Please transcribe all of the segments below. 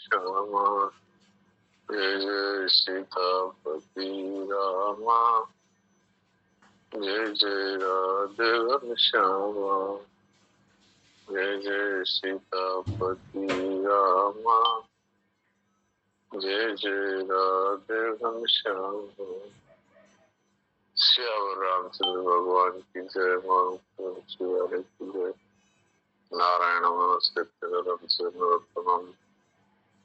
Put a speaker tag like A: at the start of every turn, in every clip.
A: श्यामा जय जय सीतापति रामा जय जय राधे श्यामा जय जय सीतापति रामा जय जय राधे श्यामा। श्याम रामचंद्र भगवान की जय। मारुति की जय। नारायण नमस्कृत्य नरं चैव नरोत्तमं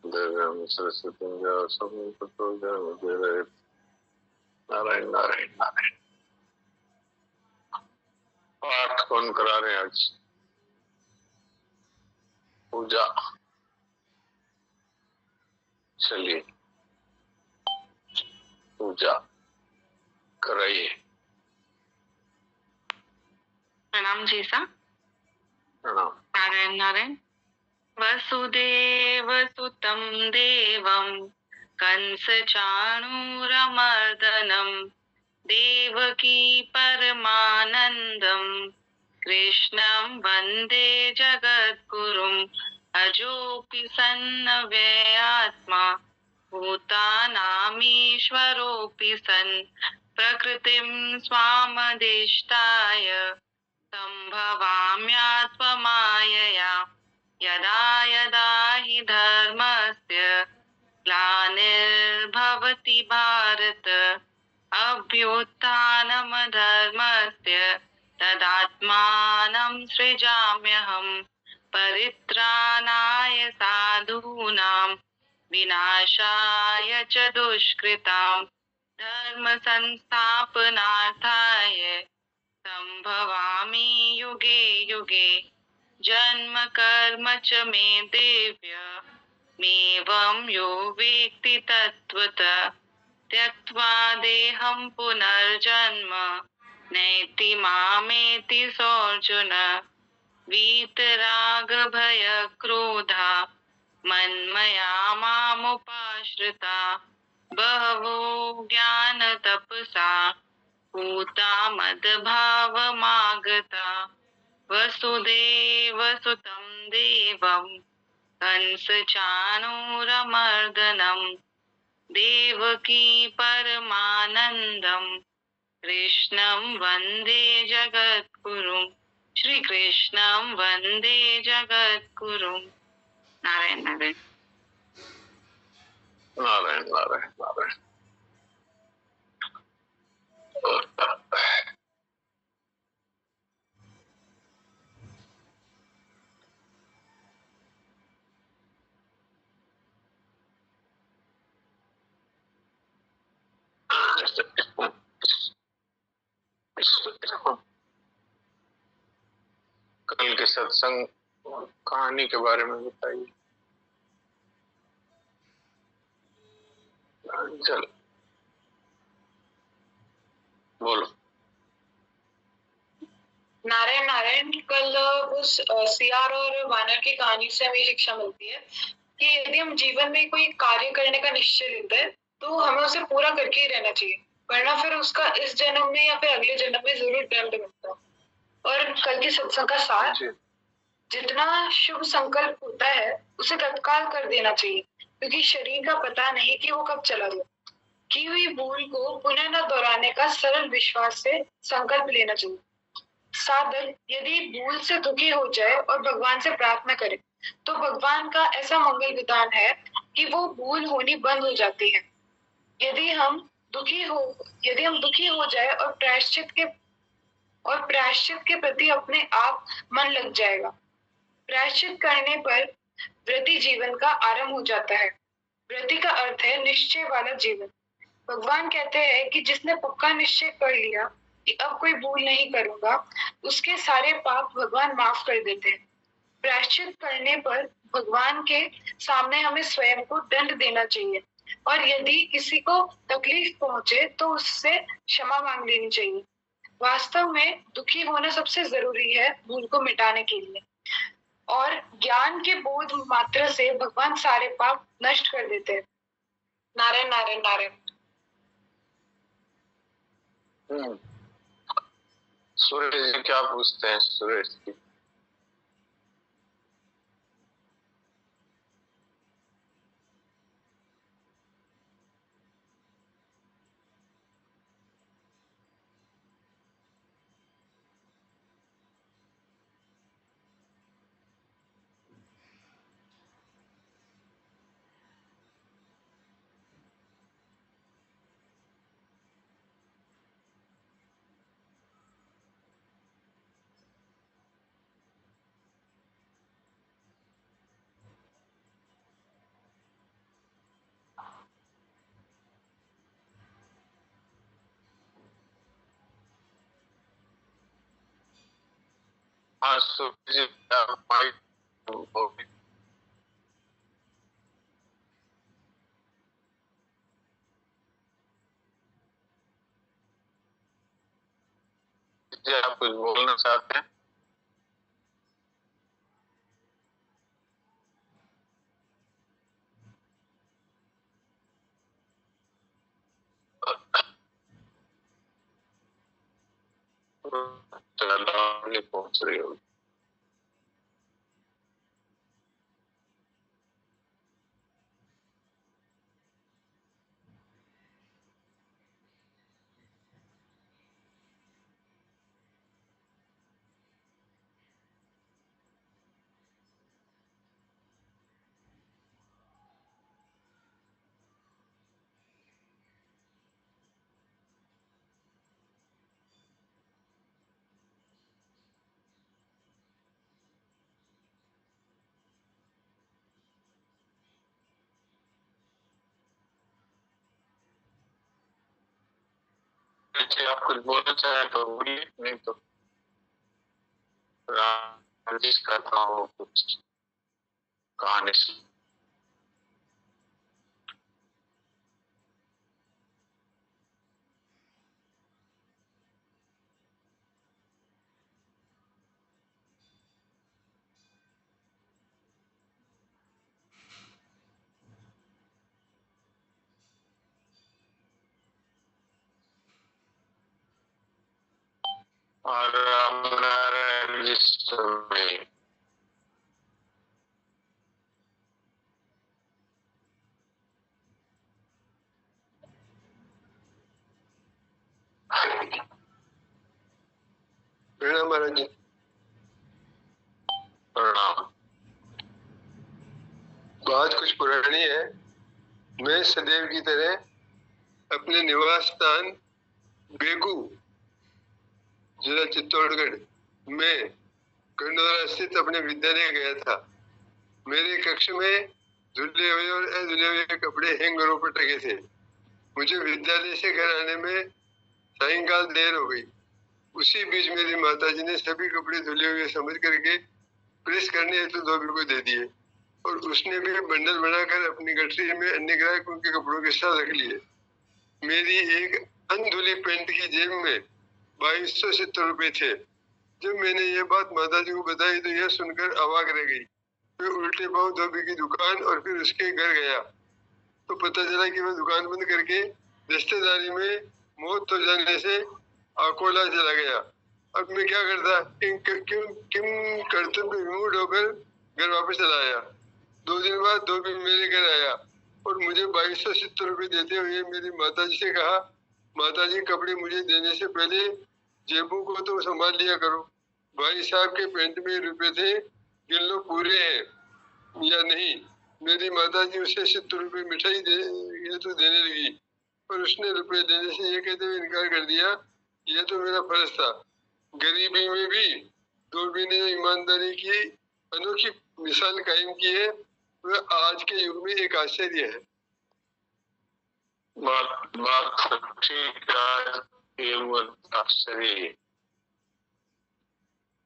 A: देवीं सरस्वतीं व्यासं ततो जयमुदीरयेत्। नारायण नारायण नारायण। पाठ कौन करा रहे आज? पूजा। चलिए पूजा कराइए।
B: प्रणाम जी सा।
A: प्रणाम।
B: नारायण नारायण। वसुदेव सुतं देवं कंस चाणूरमर्दनं देवकी परमानन्दं कृष्णं वन्दे जगद्गुरुं अजोऽपि सन्नव्ययात्मा भूतानामीश्वरोऽपि सन् प्रकृतिं स्वामदिष्टाय सम्भवाम्यात्ममायया यदा यदा हि धर्मस्य ग्लानिर्भवति भारत अभ्युत्थानमधर्मस्य तदात्मानं सृजाम्यहं परित्राणाय साधूनां विनाशाय च दुष्कृतां धर्म संस्थापनार्थाय संभवामि युगे युगे जन्म कर्म च मे दिव्यमेवं यो वेत्ति तत्त्वतः त्यक्त्वा देहं पुनर्जन्म नैति मामेति सोऽर्जुन। वीतरागभयक्रोधा मन्मया मामुपाश्रिता बहवो ज्ञानतपसा पूता मद्भावमागता वसुदेवसुतं देवं कंसचाणूरमर्दनं देवकी परमानन्दं कृष्णं वन्दे जगद्गुरुं श्रीकृष्णं वन्दे जगद्गुरुं। नारायण नारायण
A: नारायण नारायण नारायण। कल के सत्संग कहानी के बारे में बताइए। चल बोलो।
B: नारायण नारायण। कल उस सियार और वानर की कहानी से हमें शिक्षा मिलती है कि यदि हम जीवन में कोई कार्य करने का निश्चय लेते हैं तो हमें उसे पूरा करके ही रहना चाहिए, वरना फिर उसका इस जन्म में या फिर अगले जन्म में जरूर दंड मिलता है। और कल की सत्संग का सार, जितना शुभ संकल्प होता है उसे तत्काल कर देना चाहिए, क्योंकि शरीर का पता नहीं कि वो कब चला जाए। की हुई भूल को पुनः न दोहराने का सरल विश्वास से संकल्प लेना चाहिए। साधक यदि भूल से दुखी हो जाए और भगवान से प्रार्थना करे तो भगवान का ऐसा मंगल विधान है कि वो भूल होनी बंद हो जाती है। यदि हम दुखी हो जाए और प्रायश्चित के प्रति अपने आप मन लग जाएगा। प्रायश्चित करने पर व्रती जीवन का आरंभ हो जाता है। व्रती का अर्थ है निश्चय वाला जीवन। भगवान कहते हैं कि जिसने पक्का निश्चय कर लिया कि अब कोई भूल नहीं करूंगा, उसके सारे पाप भगवान माफ कर देते हैं। प्रायश्चित करने पर भगवान के सामने हमें स्वयं को दंड देना चाहिए, और यदि किसी को तकलीफ पहुंचे तो उससे क्षमा मांग लेनी चाहिए। वास्तव में दुखी होना सबसे जरूरी है भूल को मिटाने के लिए, और ज्ञान के बोध मात्र से भगवान सारे पाप नष्ट कर देते हैं। नारायण नारायण नारायण।
A: सुरेश जी क्या पूछते हैं? सुरेश जी हाँ, सूर्य माइक आप कुछ बोलना चाहते हैं? नहीं पहुंच रही होगी। अच्छा, आप कुछ बोलना चाहे तो बोलिए, नहीं तो राजेश करता हूँ कुछ कहानी से। और हमारा रजिस्टर में प्रणाम महाराज जी। प्रणाम। बात कुछ पुरानी है। मैं सदैव की तरह अपने निवास स्थान बेगू, जिला चित्तौड़गढ़ में गंडोरा स्थित अपने विद्यालय गया था। मेरे कक्ष में धुले हुए और अधुले हुए कपड़े हैंगरों पर टंगे थे। मुझे विद्यालय से घर आने में सायंकाल देर हो गई। उसी बीच मेरी माताजी ने सभी कपड़े धुले हुए समझ करके प्रेस करने हेतु धोबी को दे दिए और उसने भी बंडल बनाकर अपनी गठरी में अन्य ग्राहकों के कपड़ों के साथ रख लिए। मेरी एक अनधुली पैंट की जेब में 2270 रुपए थे। जब मैंने ये बात माताजी को बताई तो यह सुनकर अवाक रह गई। मैं उल्टे पांव धोबी की दुकान और फिर उसके घर गया तो पता चला कि वह दुकान बंद करके रिश्तेदारी में मौत हो जाने से अकोला चला गया। अब मैं क्या करता? किम कर्तव्य विमूढ़ होकर घर वापस चला आया। 2 दिन बाद धोबी मेरे घर आया और मुझे 2270 रुपए देते हुए मेरी माताजी से कहा, माताजी कपड़े मुझे देने से पहले जेबों को तो संभाल लिया करो। भाई साहब के पेंट में रुपए थे, गिन लो पूरे हैं या नहीं। मेरी माताजी उसे 70 रुपए मिठाई ये तो देने लगी, पर उसने रुपए देने से ये कहते हुए इनकार कर दिया, यह तो मेरा फर्ज था। गरीबी में भी धोबी ने ईमानदारी की अनोखी मिसाल कायम की है, वह आज के युग में एक आश्चर्य है। बात बात ठीक है, आश्चर्य है।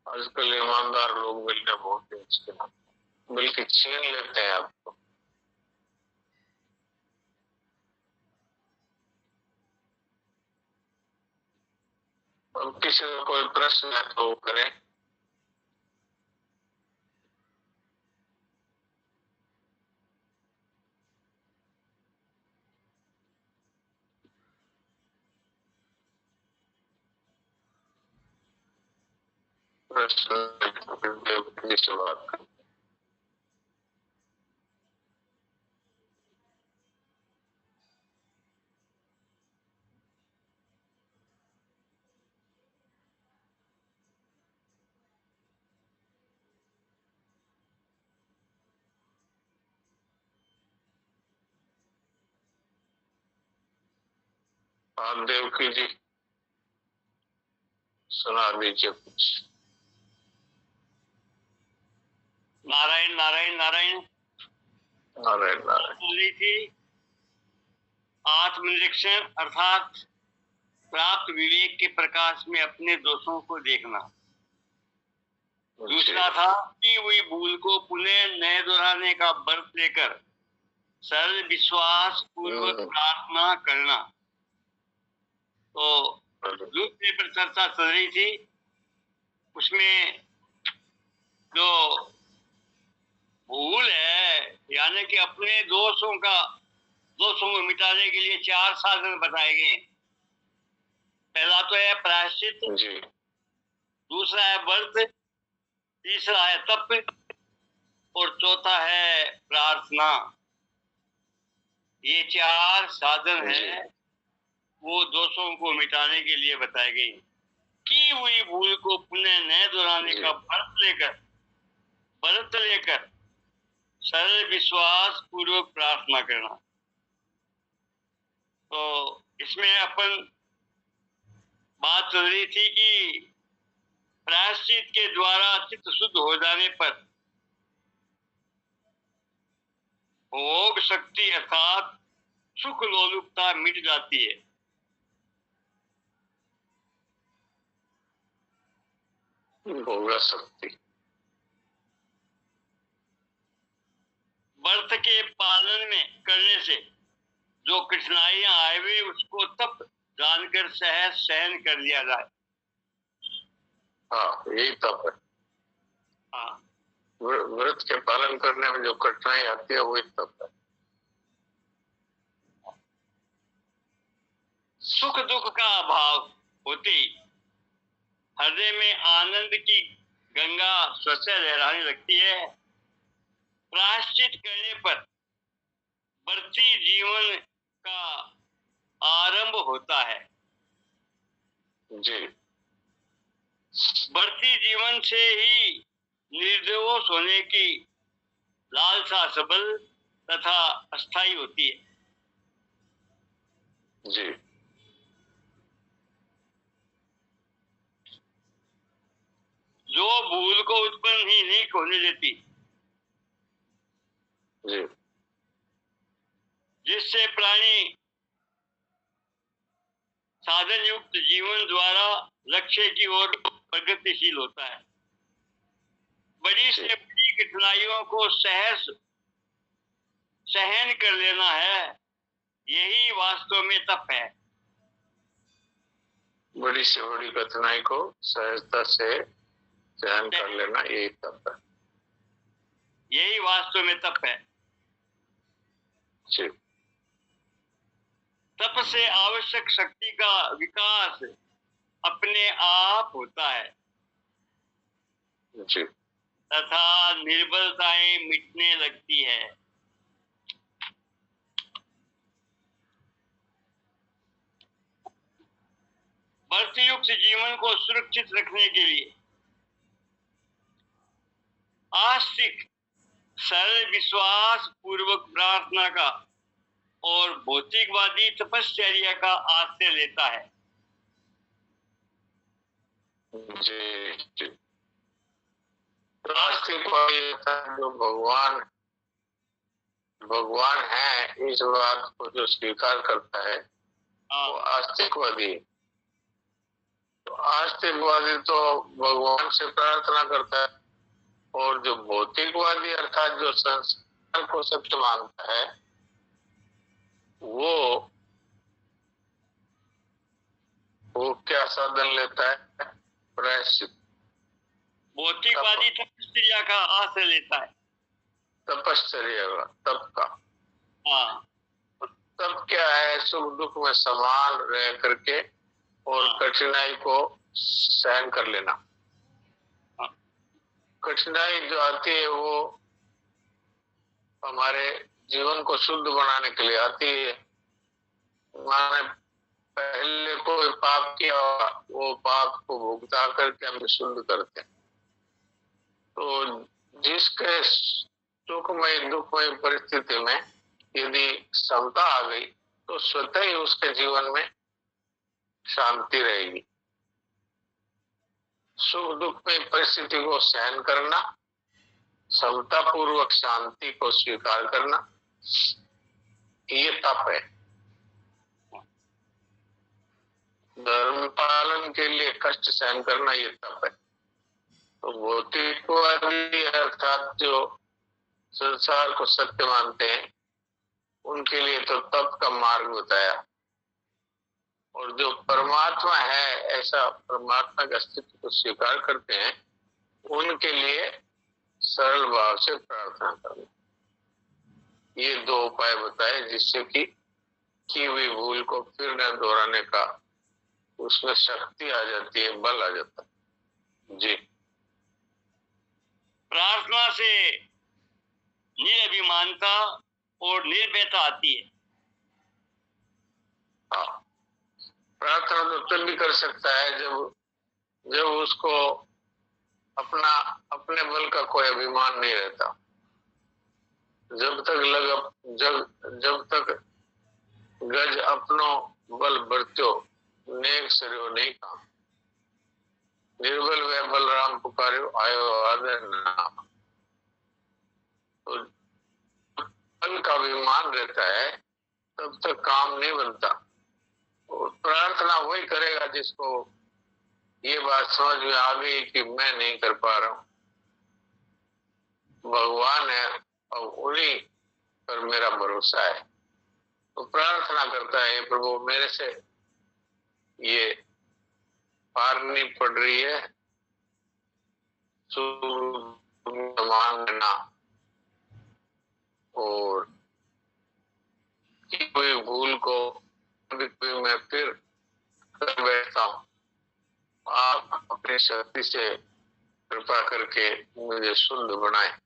A: आजकल ईमानदार लोग मिलने बहुत ही मुश्किल है, बल्कि छीन लेते हैं आपको। अब किसी को कोई प्रश्न है तो करें। प्रश्न से बात करें। आप देवकी जी सुना दीजिए कुछ।
C: नारायण नारायण नारायण
A: नारायण नारायण।
C: थी आत्मनिरीक्षण अर्थात प्राप्त विवेक के प्रकाश में अपने दोषों को देखना। दूसरा था कि हुई भूल को पुनः नए दोहराने का व्रत लेकर सरल विश्वास पूर्वक प्रार्थना करना। तो दूसरे पर चर्चा चल रही थी, उसमें जो भूल है यानी कि अपने दोषों को मिटाने के लिए 4 साधन बताए गए। पहला तो है प्रायश्चित, दूसरा है व्रत, तीसरा है तप और चौथा है प्रार्थना। ये 4 साधन है वो दोषों को मिटाने के लिए बताए गए। की हुई भूल को पुनः नए दोहराने का व्रत लेकर सरल विश्वास पूर्वक प्रार्थना करना। तो इसमें अपन बात चल रही थी कि प्रायश्चित के द्वारा चित्त शुद्ध हो जाने पर भोग शक्ति अर्थात सुख लोलुपता मिट जाती है।
A: भोग शक्ति
C: व्रत के पालन में करने से जो कठिनाइयां आए हुए उसको तप जानकर सहज सहन कर लिया जाए।
A: हाँ, यही तप है।
C: हाँ,
A: व्रत के पालन करने में जो कठिनाई आती है वही तप है।
C: सुख दुख का अभाव होते ही हृदय में आनंद की गंगा स्वतः लहराने लगती है। प्रायश्चित करने पर बढ़ती जीवन का आरंभ होता है।
A: जी,
C: बढ़ती जीवन से ही निर्दोष होने की लालसा सबल तथा अस्थायी होती है।
A: जी,
C: जो भूल को उत्पन्न ही नहीं होने देती,
A: जी,
C: जिससे प्राणी साधन युक्त जीवन द्वारा लक्ष्य की ओर प्रगतिशील होता है। बड़ी से बड़ी कठिनाइयों को सहन कर लेना है, यही वास्तव में तप है।
A: बड़ी से बड़ी कठिनाई को सहजता से सहन कर लेना यही तप है।
C: यही वास्तव में तप है।
A: जी,
C: तप से आवश्यक शक्ति का विकास अपने आप होता है
A: जी,
C: तथा निर्बलताएं मिटने लगती है। व्रतयुक्त जीवन को सुरक्षित रखने के लिए आस्तिक सरल विश्वास पूर्वक प्रार्थना का और भौतिकवादी तपश्चर्या का आश्रय लेता है।
A: जी, जी। आस्तिक जो भगवान है इस बात को जो स्वीकार करता है वो आस्तिकवादी। तो आस्तिकवादी तो भगवान से प्रार्थना करता है और जो भौतिकवादी अर्थात जो संसार को सत्य मानता है वो क्या साधन लेता है? प्रायश्चित।
C: भौतिकवादी तपश्चर्या का आश्रय लेता है।
A: तपश्चर्या का, तप का।
C: हाँ,
A: तप क्या है? सुख दुख में समान रह करके और कठिनाई को सहन कर लेना। कठिनाई जो आती है वो हमारे जीवन को शुद्ध बनाने के लिए आती है। माने पहले कोई पाप किया होगा, वो पाप को भुगता करके हम शुद्ध करते हैं। तो जिसके सुखमय दुखमय परिस्थिति में यदि समता आ गई तो स्वतः ही उसके जीवन में शांति रहेगी। सुख दुख में परिस्थिति को सहन करना, समता पूर्वक शांति को स्वीकार करना, ये तप है। धर्म पालन के लिए कष्ट सहन करना ये तप है।
D: तो भौतिकवादी अर्थात जो संसार को सत्य मानते हैं, उनके लिए तो तप का मार्ग बताया, और जो परमात्मा है, ऐसा परमात्मा के अस्तित्व को स्वीकार करते हैं, उनके लिए सरल भाव से प्रार्थना करना। ये दो उपाय बताए जिससे कि की हुई भूल को फिर न दोहराने का उसमें शक्ति आ जाती है, बल आ जाता है। जी।
C: प्रार्थना से निरभिमानता और निर्भयता आती है।
D: हाँ, प्रार्थना तो तब भी कर सकता है जब जब उसको अपने बल का कोई अभिमान नहीं रहता। जब तक गज अपनो बल बरत्यो, नेक सरियो नहीं काम, निर्बल व बलराम पुकार्यो, आयो आदर नाम। तो बल का अभिमान रहता है तब तक काम नहीं बनता। और प्रार्थना वही करेगा जिसको ये बात समझ में आ गई कि मैं नहीं कर पा रहा हूँ, भगवान है और उन्हीं पर मेरा भरोसा है। तो प्रार्थना करता है, प्रभु मेरे से ये पार नहीं पड़ रही है, मान लेना, और कोई भूल को मैं फिर कर बैठता हूँ, आप अपनी शक्ति से कृपा करके मुझे शुद्ध बनाए।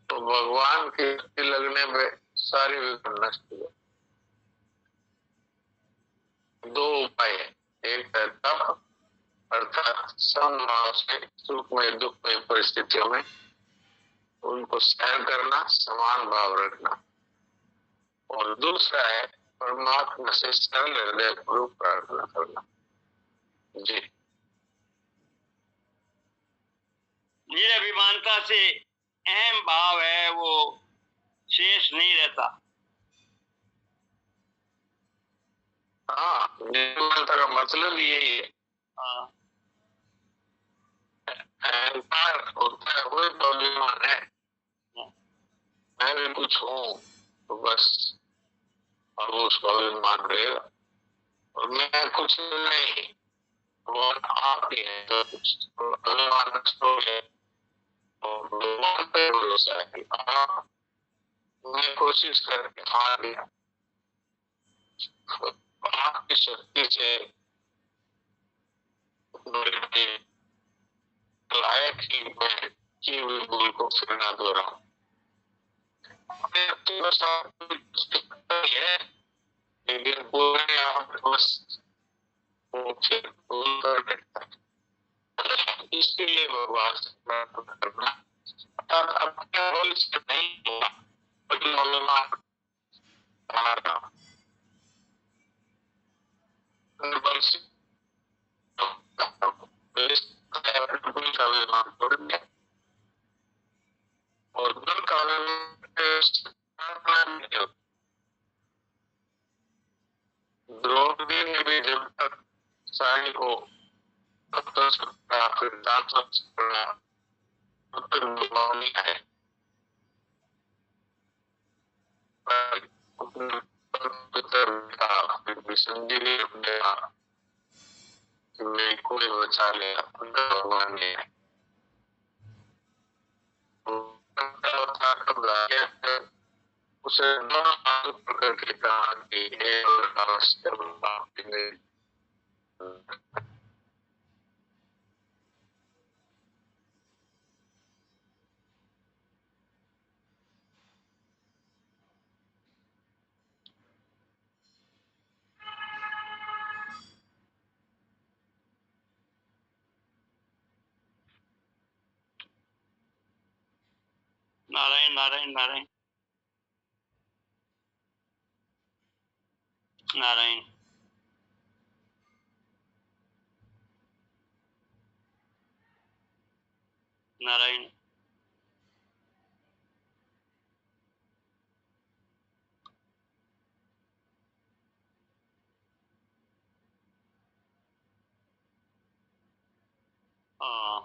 D: तो भगवान की शक्ति लगने में सारे विघ्न नष्ट हो गए। दो उपाय है, एक है तप अर्थात समभाव से सुख में दुख में परिस्थितियों में उनको सहन करना, समान भाव रखना, और दूसरा है परमात्मा से सरल हृदय पूर्वक प्रार्थना करना। जी।
C: निरभिमानता से अहम भाव है वो शेष नहीं रहता।
D: हाँ, निर्मलता का मतलब यही है।
C: हाँ,
D: अहंकार होता है वही तो अभिमान है। मैं भी कुछ हूँ तो बस, और वो उसका अभिमान रहेगा, और मैं कुछ नहीं, वो आप ही है, तो अभिमान नष्ट हो गया। और भगवान पे भरोसा है कि आप, मैं कोशिश करके हार गया, आपकी शक्ति से लायक ही मैं की हुई भूल को फिर ना दोहराऊं। है, लेकिन पूरे आप बस वो फिर भूल कर बैठता है। इसके लिए भगवान से प्रार्थना करना, अर्थात अपने बल से नहीं होगा, लेकिन अभिमान हमारा बल से बल का अभिमान तोड़ दिया, और बल का अभिमान द्रौपदी ने भी जब तक साड़ी को तब फिर दांत तब तक दबाव नहीं है, संजीवी कोई बचा लिया भगवान ने। उसे करके कहा कि
C: नारायण नारायण नारायण नारायण। नारायण। हाँ,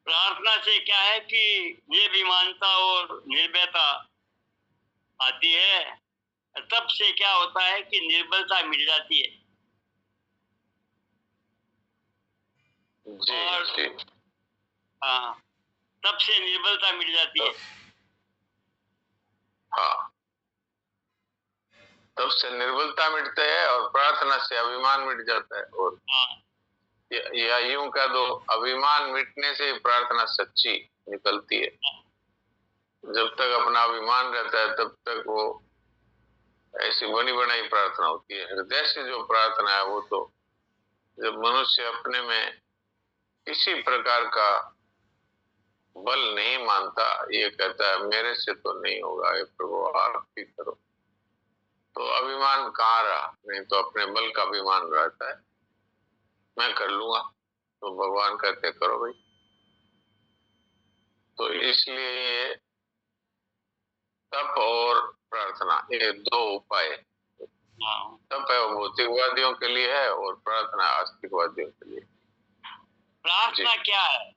C: प्रार्थना से क्या है कि निर्विमानता और निर्भयता आती है, तब से क्या होता है कि निर्बलता मिट जाती है।
D: जी।
C: हाँ, तब से निर्बलता मिट जाती है।
D: हाँ, तब से निर्बलता मिटते है और प्रार्थना से अभिमान मिट जाता है। और
C: हाँ,
D: या यूं कह दो, अभिमान मिटने से प्रार्थना सच्ची निकलती है। जब तक अपना अभिमान रहता है तब तक वो ऐसी बनी बनाई प्रार्थना होती है। हृदय से जो प्रार्थना है वो तो जब मनुष्य अपने में किसी प्रकार का बल नहीं मानता, ये कहता है मेरे से तो नहीं होगा, ये प्रभु आप ही करो, तो अभिमान कहाँ रहा? नहीं तो अपने बल का अभिमान रहता है, मैं कर लूंगा। तो भगवान कहते करो भाई। तो इसलिए ये तप और प्रार्थना, ये दो उपाय है। तप है वो भौतिकवादियों के लिए है और प्रार्थना आस्तिकवादियों के लिए।
C: प्रार्थना क्या है?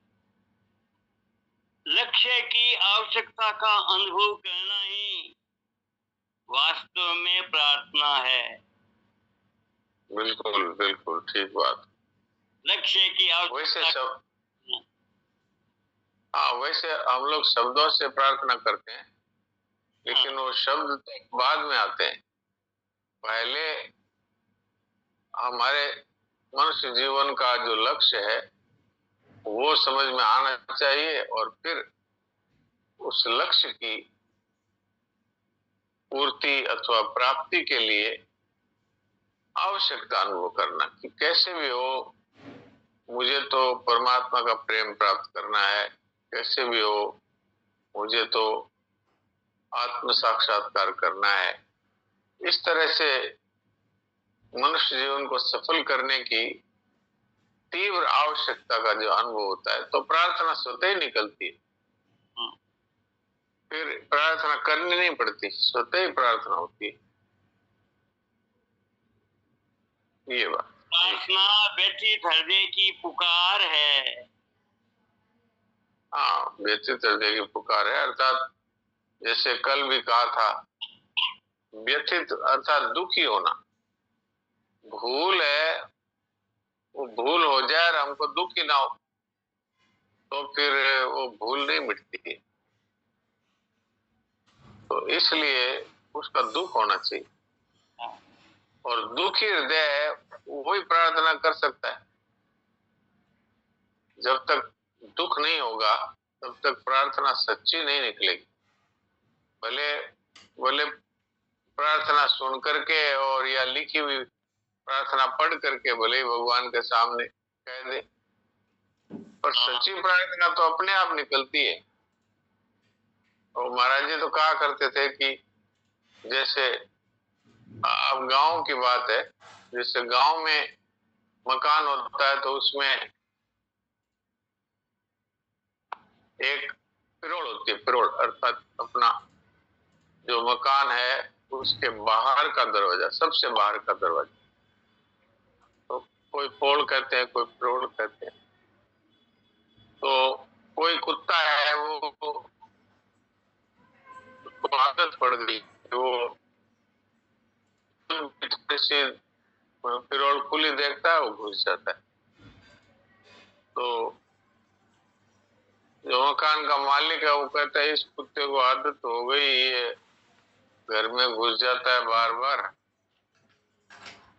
C: लक्ष्य की आवश्यकता का अनुभव करना ही वास्तव में प्रार्थना है।
D: बिल्कुल बिल्कुल ठीक बात।
C: लक्ष्य की आवश्यकता,
D: वैसे हम लोग शब्दों से प्रार्थना करते हैं, लेकिन वो शब्द तो बाद में आते हैं। पहले हमारे मनुष्य जीवन का जो लक्ष्य है वो समझ में आना चाहिए और फिर उस लक्ष्य की पूर्ति अथवा प्राप्ति के लिए आवश्यकता अनुभव करना कि कैसे भी हो मुझे तो परमात्मा का प्रेम प्राप्त करना है, कैसे भी हो मुझे तो आत्म साक्षात्कार करना है। इस तरह से मनुष्य जीवन को सफल करने की तीव्र आवश्यकता का जो अनुभव होता है तो प्रार्थना स्वतः ही निकलती है। फिर प्रार्थना करनी नहीं पड़ती, स्वतः ही प्रार्थना होती है। ये बात।
C: प्रार्थना व्यथित हृदय की पुकार है।
D: हाँ, व्यथित हृदय की पुकार है, अर्थात जैसे कल भी कहा था, व्यथित अर्थात दुखी होना। भूल है, वो भूल हो जाए और हमको दुख ही ना हो तो फिर वो भूल नहीं मिटती है। तो इसलिए उसका दुख होना चाहिए, और दुखी हृदय है वही प्रार्थना कर सकता है। जब तक दुख नहीं होगा तब तक प्रार्थना सच्ची नहीं निकलेगी। भले भले प्रार्थना सुन करके और या लिखी हुई प्रार्थना पढ़ करके भले ही भगवान के सामने कह दे, पर सच्ची प्रार्थना तो अपने आप निकलती है। और महाराज जी तो कहा करते थे कि जैसे अब गांव की बात है, जैसे गांव में मकान होता है तो उसमें एक पिरोड़ होती है। पिरोड़ अर्थात अपना जो मकान है उसके बाहर का दरवाजा, सबसे बाहर का दरवाजा, तो कोई पोड़ कहते हैं, कोई पिरोड़ कहते हैं। तो कोई कुत्ता है वो आदत पड़ गई, वो पिरोड़ खुली देखता है, वो घुस जाता है। तो जो मकान का मालिक है वो कहता है इस कुत्ते को आदत हो गई, ये घर में घुस जाता है बार बार।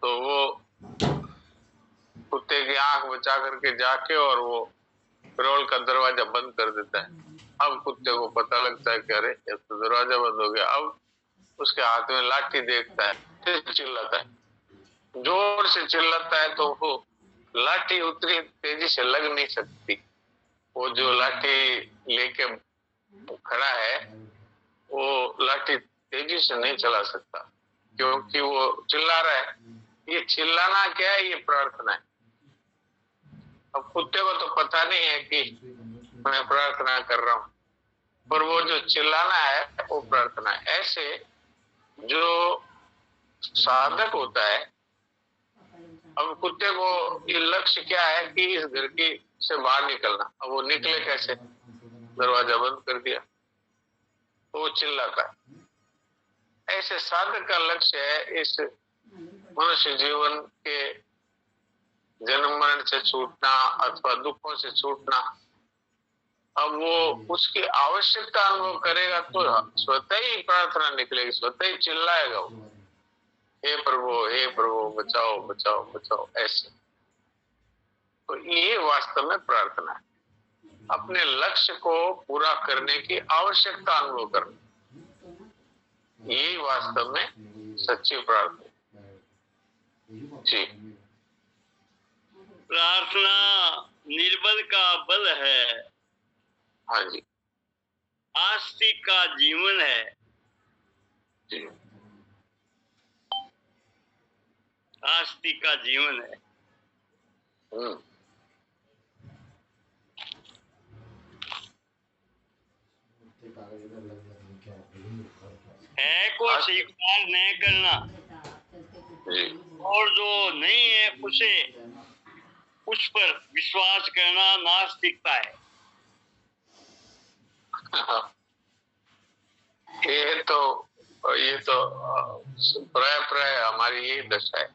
D: तो वो कुत्ते की आंख बचा करके जाके और वो पिरोड़ का दरवाजा बंद कर देता है। अब कुत्ते को पता लगता है कि अरे ये तो दरवाजा बंद हो गया। अब उसके हाथ में लाठी देखता है, फिर चिल्लाता है, जोर से चिल्लाता है, तो वो लाठी उतनी तेजी से लग नहीं सकती। वो जो लाठी लेके खड़ा है वो लाठी तेजी से नहीं चला सकता, क्योंकि वो चिल्ला रहा है। ये चिल्लाना क्या है? ये प्रार्थना है। अब कुत्ते को तो पता नहीं है कि मैं प्रार्थना कर रहा हूं, पर वो जो चिल्लाना है वो प्रार्थना है। ऐसे जो साधक होता है, अब कुत्ते को ये लक्ष्य क्या है कि इस घर की से बाहर निकलना। अब वो निकले कैसे? दरवाजा बंद कर दिया तो वो चिल्लाता है। ऐसे साधक का लक्ष्य है इस मनुष्य जीवन के जन्म मरण से छूटना अथवा दुखों से छूटना। अब वो उसकी आवश्यकता अनुभव करेगा तो स्वतः ही प्रार्थना निकलेगी, स्वतः ही चिल्लाएगा वो, हे प्रभु बचाओ बचाओ बचाओ, ऐसे। तो ये वास्तव में प्रार्थना है, अपने लक्ष्य को पूरा करने की आवश्यकता अनुभव करना, यही वास्तव में सच्ची प्रार्थना। जी,
C: प्रार्थना निर्बल का बल है,
D: हाँ जी,
C: आस्तिक का जीवन है।
D: जी,
C: आस्तिक का जीवन है। है को स्वीकार नहीं करना
D: जी,
C: और जो नहीं है उसे उस पर विश्वास करना नास्तिकता है।
D: ये तो प्राय हमारी यही दशा है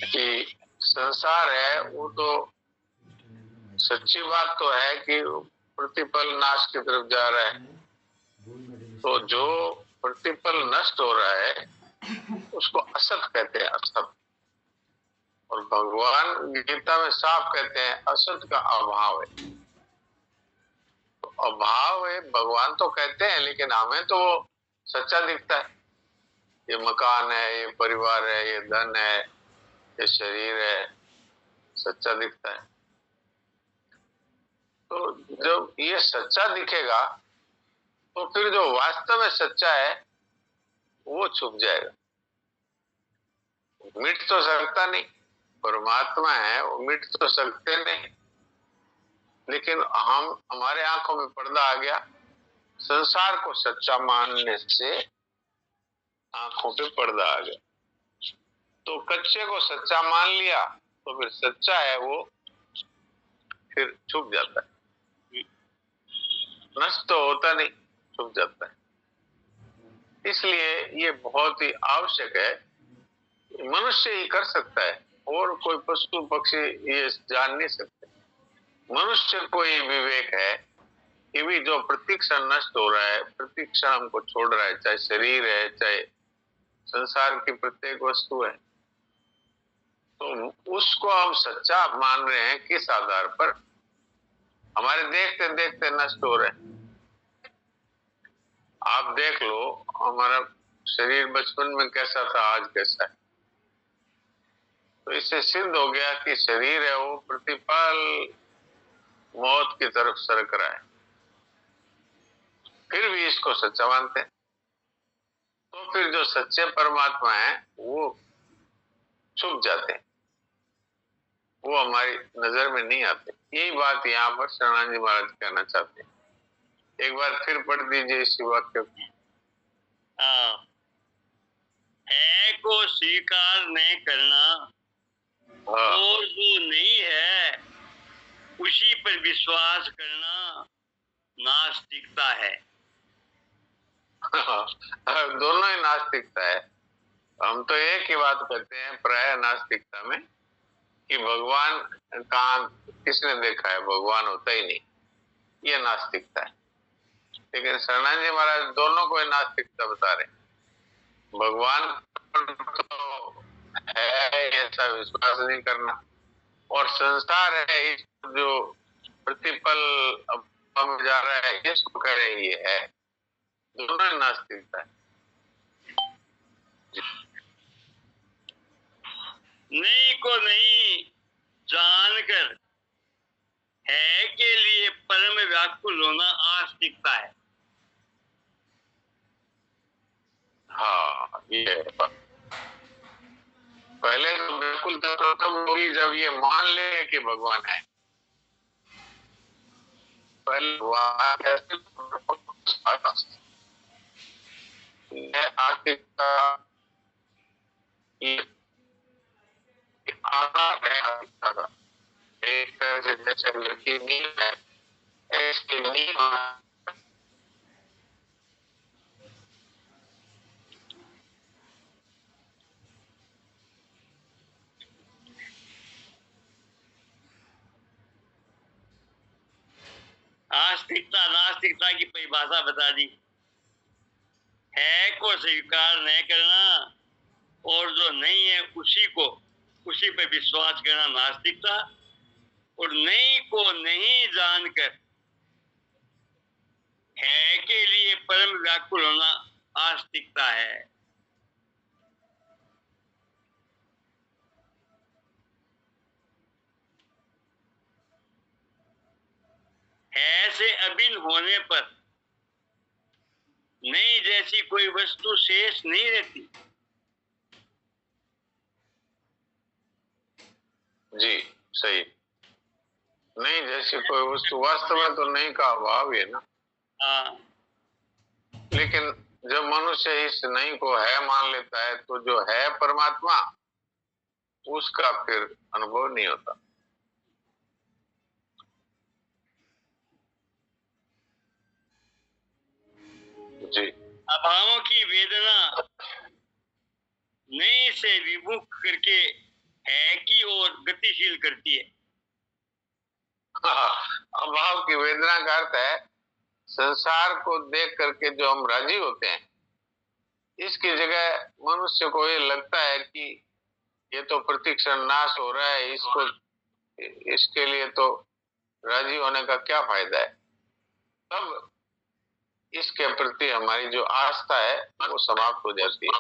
D: कि संसार है वो तो सच्ची बात तो है कि प्रतिपल नाश की तरफ जा रहा है। तो जो प्रतिपल नष्ट हो रहा है उसको असत कहते हैं, असत। और भगवान गीता में साफ कहते हैं असत का अभाव है। तो अभाव है भगवान तो कहते हैं, लेकिन हमें तो सच्चा दिखता है। ये मकान है, ये परिवार है, ये धन है, ये शरीर है, सच्चा दिखता है। तो जब ये सच्चा दिखेगा तो फिर जो वास्तव में सच्चा है वो छुप जाएगा। मिट तो सकता नहीं, परमात्मा है वो मिट तो सकते नहीं, लेकिन हमारे आंखों में पर्दा आ गया। संसार को सच्चा मानने से आंखों पे पर्दा आ गया। तो कच्चे को सच्चा मान लिया तो फिर सच्चा है वो फिर छुप जाता है, नष्ट तो होता नहीं, छुप जाता है। इसलिए ये बहुत ही आवश्यक है, मनुष्य ही कर सकता है और कोई पशु पक्षी ये जान नहीं सकते। मनुष्य को ये विवेक है कि भी जो प्रतिक्षण नष्ट हो रहा है, प्रतिक्षण हमको छोड़ रहा है, चाहे शरीर है चाहे संसार की प्रत्येक वस्तु है, तो उसको हम सच्चा मान रहे हैं। किस आधार पर? हमारे देखते देखते नष्ट हो रहे हैं। आप देख लो हमारा शरीर बचपन में कैसा था, आज कैसा है। तो इससे सिद्ध हो गया कि शरीर है वो प्रतिपल मौत की तरफ सरक रहा है, फिर भी इसको सच्चा मानते हैं। तो फिर जो सच्चे परमात्मा है वो छुप जाते हैं, वो हमारी नजर में नहीं आते। यही बात यहाँ पर शरणानंद जी महाराज कहना चाहते हैं। एक बार फिर पढ़ दीजिए इसी वाक्य को।
C: है को स्वीकार नहीं करना और जो नहीं है उसी पर विश्वास करना नास्तिकता है।
D: दोनों ही नास्तिकता है। हम तो एक ही बात कहते हैं प्राय नास्तिकता में कि भगवान कहाँ किसने देखा है, भगवान होता ही नहीं, ये नास्तिकता है। लेकिन शरणानंद जी महाराज दोनों को नास्तिकता बता रहे हैं। भगवान तो है ऐसा विश्वास नहीं करना, और संसार है इस जो प्रतिपल अब जा रहा है इसको कह रहे ये है। दोनों नास्तिकता है।
C: नहीं को नहीं जानकर है के लिए परम व्याकुल होना आस्तिकता है।
D: हाँ, ये पहले तो बिल्कुल तब होगी जब ये मान ले कि भगवान है। पहले आस्तिकता आधार है आस्तिकता का। एक चक्र की नींव है, ऐसी नींव
C: आस्तिकता नास्तिकता की परिभाषा बता दी। है को स्वीकार नहीं करना और जो नहीं है उसी पे विश्वास करना नास्तिकता, और नहीं को नहीं जानकर है के लिए परम व्याकुल होना आस्तिकता है। है से अभिन्न होने पर नहीं जैसी कोई वस्तु शेष नहीं रहती।
D: जी सही। नहीं जैसी कोई वस्तु वास्तव में तो नहीं का अभाव है ना।
C: हाँ,
D: लेकिन जब मनुष्य इस नहीं को है मान लेता है तो जो है परमात्मा उसका फिर अनुभव नहीं होता। जी।
C: अभावों की वेदना नहीं से विमुख करके है की ओर गतिशील करती है।
D: अभाव की वेदना का अर्थ है संसार को देख करके जो हम राजी होते हैं, इसकी जगह मनुष्य को ये लगता है कि ये तो प्रतिक्षण नाश हो रहा है, इसके लिए तो राजी होने का क्या फायदा है। तब इसके प्रति हमारी जो आस्था है वो समाप्त हो जाती है,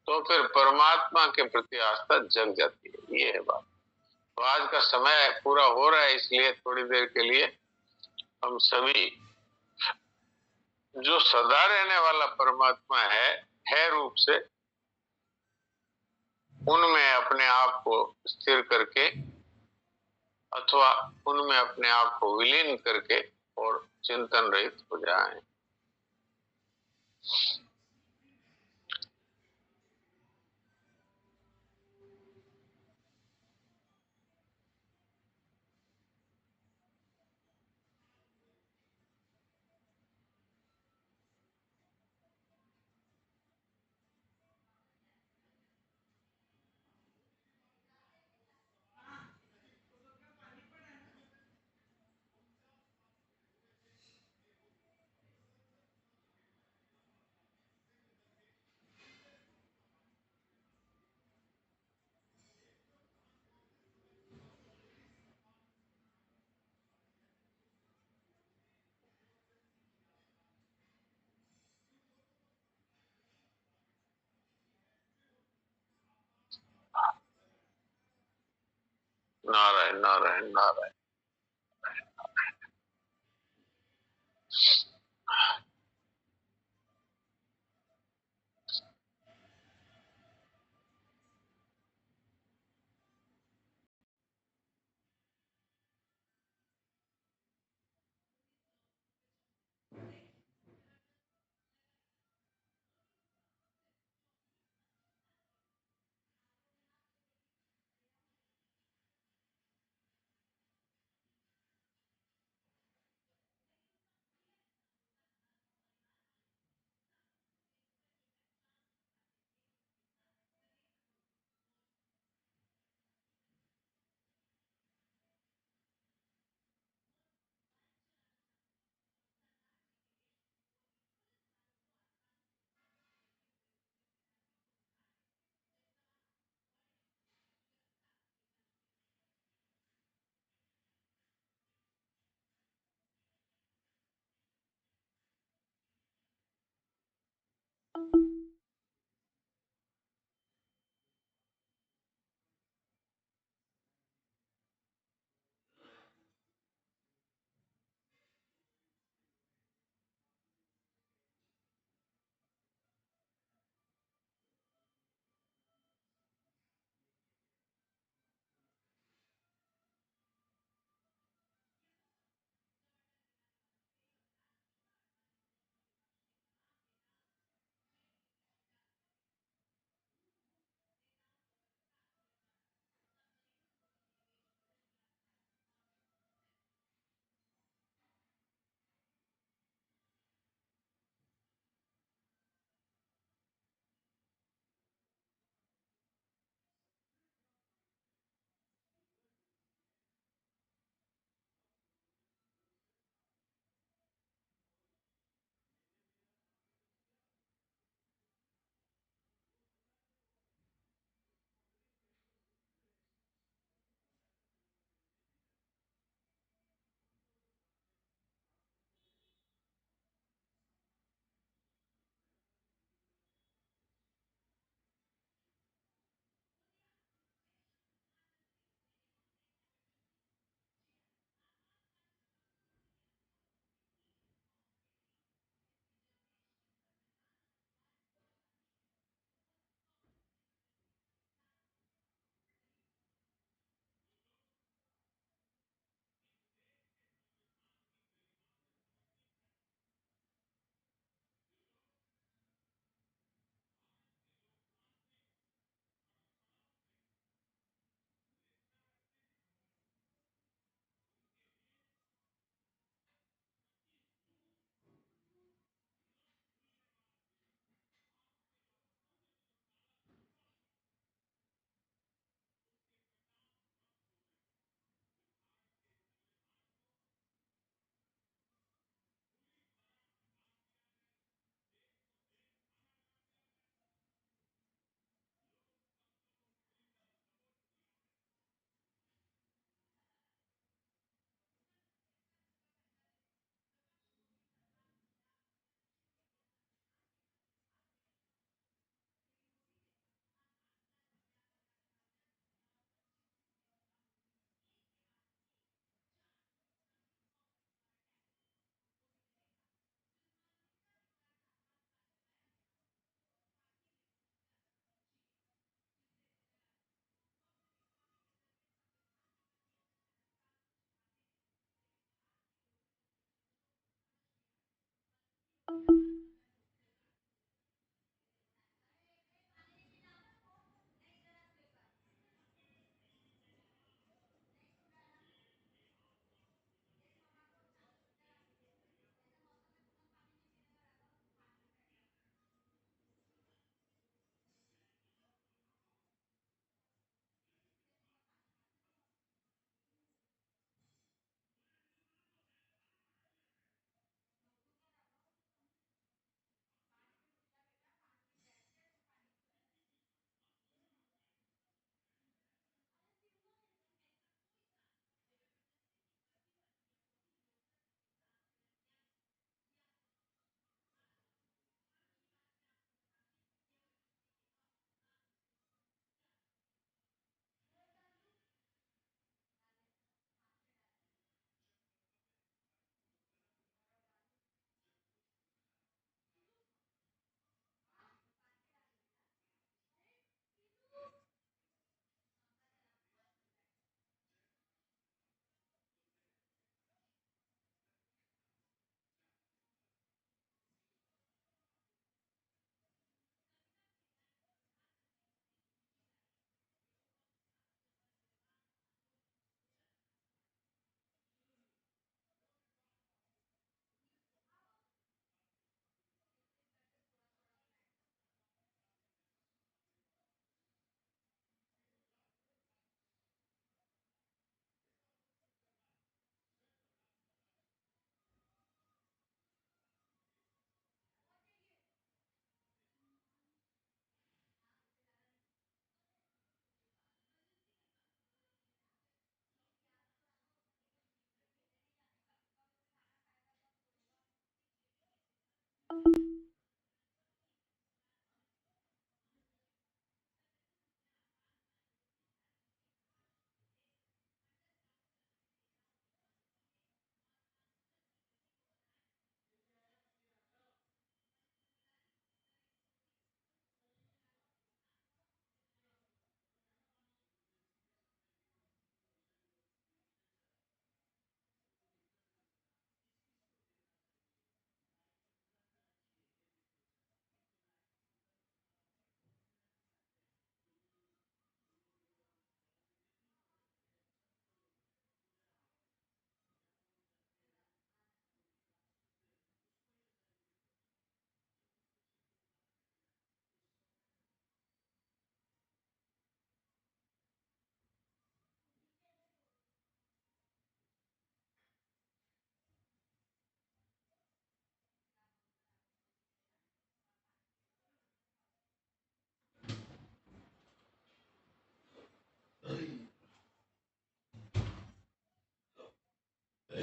D: तो फिर परमात्मा के प्रति आस्था जग जाती है। ये है बात। तो आज का समय पूरा हो रहा है, इसलिए थोड़ी देर के लिए हम सभी जो सदा रहने वाला परमात्मा है रूप से, उनमें अपने आप को स्थिर करके अथवा उनमें अपने आप को विलीन करके और चिंतन रहित हो जाएं। नारायण नारायण नारायण।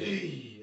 E: Hey.